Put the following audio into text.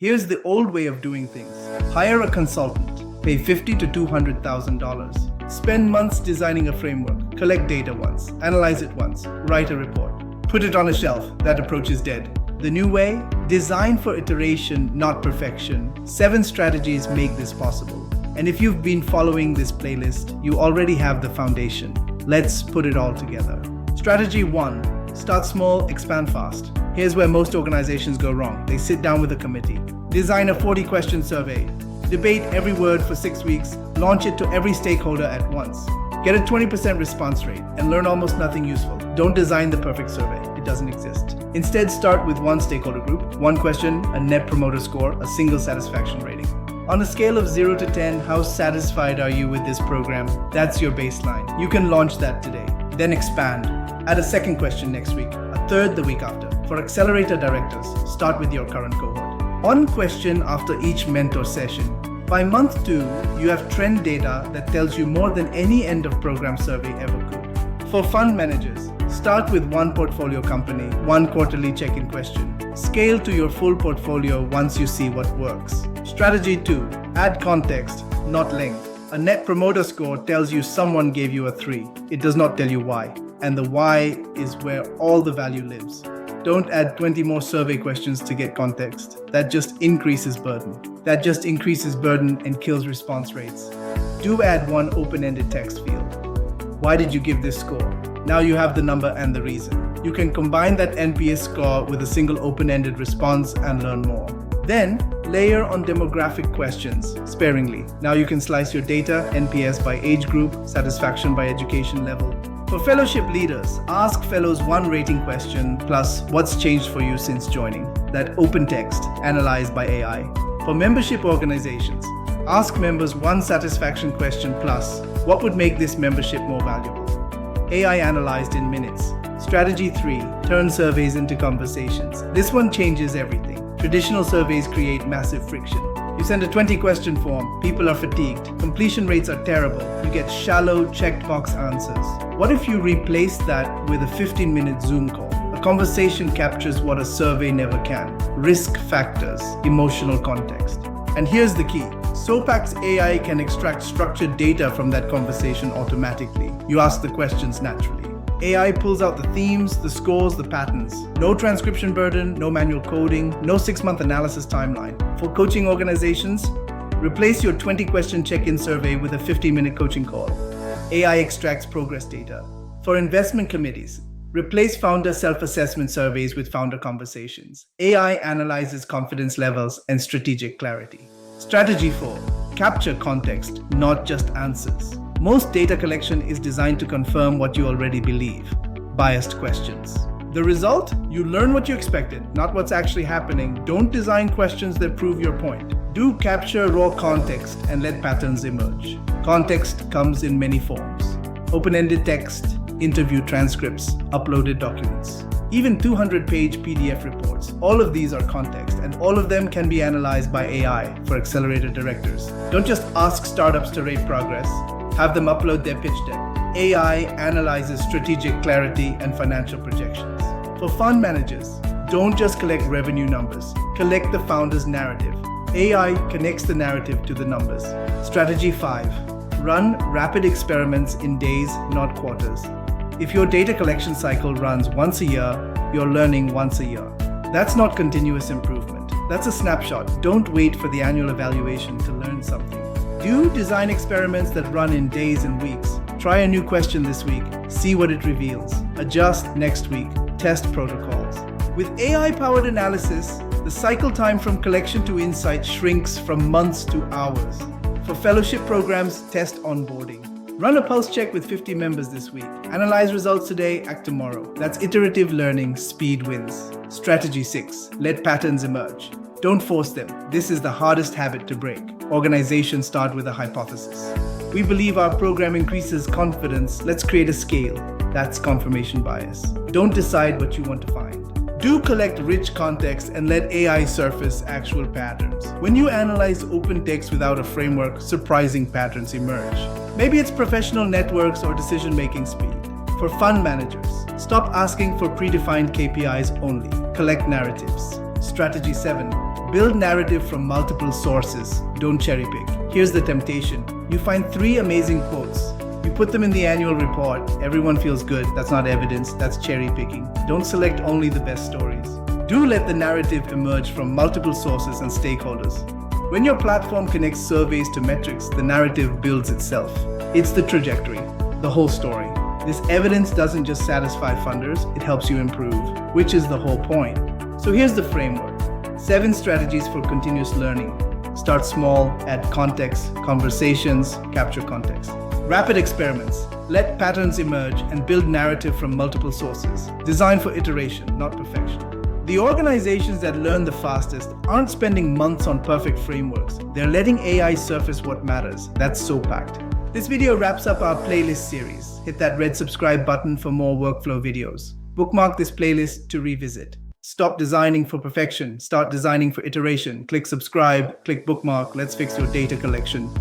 Here's the old way of doing things. Hire a consultant, pay $50,000 to $200,000. Spend months designing a framework, collect data once, analyze it once, write a report. Put it on a shelf. That approach is dead. The new way? Design for iteration, not perfection. 7 strategies make this possible. And if you've been following this playlist, you already have the foundation. Let's put it all together. Strategy 1. Start small, expand fast. Here's where most organizations go wrong. They sit down with a committee. Design a 40-question survey. Debate every word for 6 weeks. Launch it to every stakeholder at once. Get a 20% response rate and learn almost nothing useful. Don't design the perfect survey. It doesn't exist. Instead, start with one stakeholder group, one question, a net promoter score, a single satisfaction rating. On a scale of 0 to 10, how satisfied are you with this program? That's your baseline. You can launch that today. Then expand. Add a second question next week, a third the week after. For Accelerator directors, start with your current cohort. One question after each mentor session. By month 2, you have trend data that tells you more than any end of program survey ever could. For fund managers, start with one portfolio company, one quarterly check-in question. Scale to your full portfolio once you see what works. Strategy 2, add context, not length. A net promoter score tells you someone gave you a 3. It does not tell you why. And the why is where all the value lives. Don't add 20 more survey questions to get context. That just increases burden. And kills response rates. Do add one open-ended text field. Why did you give this score? Now you have the number and the reason. You can combine that NPS score with a single open-ended response and learn more. Then, layer on demographic questions sparingly. Now you can slice your data, NPS by age group, satisfaction by education level. For fellowship leaders, ask fellows one rating question plus what's changed for you since joining. That open text, analyzed by AI. For membership organizations, ask members one satisfaction question plus what would make this membership more valuable. AI analyzed in minutes. Strategy 3, turn surveys into conversations. This one changes everything. Traditional surveys create massive friction. You send a 20-question form, people are fatigued, completion rates are terrible, you get shallow, checked box answers. What if you replace that with a 15-minute Zoom call? A conversation captures what a survey never can. Risk factors, emotional context. And here's the key. Sopact's AI can extract structured data from that conversation automatically. You ask the questions naturally. AI pulls out the themes, the scores, the patterns. No transcription burden, no manual coding, no 6-month analysis timeline. For coaching organizations, replace your 20-question check-in survey with a 15-minute coaching call. AI extracts progress data. For investment committees, replace founder self-assessment surveys with founder conversations. AI analyzes confidence levels and strategic clarity. Strategy 4, capture context, not just answers. Most data collection is designed to confirm what you already believe. Biased questions. The result? You learn what you expected, not what's actually happening. Don't design questions that prove your point. Do capture raw context and let patterns emerge. Context comes in many forms. Open-ended text, interview transcripts, uploaded documents. Even 200-page PDF reports. All of these are context, and all of them can be analyzed by AI for Accelerator directors. Don't just ask startups to rate progress. Have them upload their pitch deck. AI analyzes strategic clarity and financial projections. For fund managers, don't just collect revenue numbers. Collect the founder's narrative. AI connects the narrative to the numbers. Strategy 5. Run rapid experiments in days, not quarters. If your data collection cycle runs once a year, you're learning once a year. That's not continuous improvement. That's a snapshot. Don't wait for the annual evaluation to learn something. Do design experiments that run in days and weeks. Try a new question this week. See what it reveals. Adjust next week. Test protocols. With AI-powered analysis, the cycle time from collection to insight shrinks from months to hours. For fellowship programs, test onboarding. Run a pulse check with 50 members this week. Analyze results today, act tomorrow. That's iterative learning, speed wins. Strategy 6, let patterns emerge. Don't force them. This is the hardest habit to break. Organizations start with a hypothesis. We believe our program increases confidence. Let's create a scale. That's confirmation bias. Don't decide what you want to find. Do collect rich context and let AI surface actual patterns. When you analyze open text without a framework, surprising patterns emerge. Maybe it's professional networks or decision-making speed. For fund managers, stop asking for predefined KPIs only. Collect narratives. Strategy 7, Build narrative from multiple sources. Don't cherry pick. Here's the temptation. You find 3 amazing quotes. You put them in the annual report. Everyone feels good. That's not evidence. That's cherry picking. Don't select only the best stories. Do let the narrative emerge from multiple sources and stakeholders. When your platform connects surveys to metrics, the narrative builds itself. It's the trajectory, the whole story. This evidence doesn't just satisfy funders, it helps you improve, which is the whole point. So here's the framework. 7 strategies for continuous learning. Start small, add context, conversations, capture context. Rapid experiments. Let patterns emerge and build narrative from multiple sources. Designed for iteration, not perfection. The organizations that learn the fastest aren't spending months on perfect frameworks. They're letting AI surface what matters. That's Sopact. This video wraps up our playlist series. Hit that red subscribe button for more workflow videos. Bookmark this playlist to revisit. Stop designing for perfection. Start designing for iteration. Click subscribe, click bookmark. Let's fix your data collection.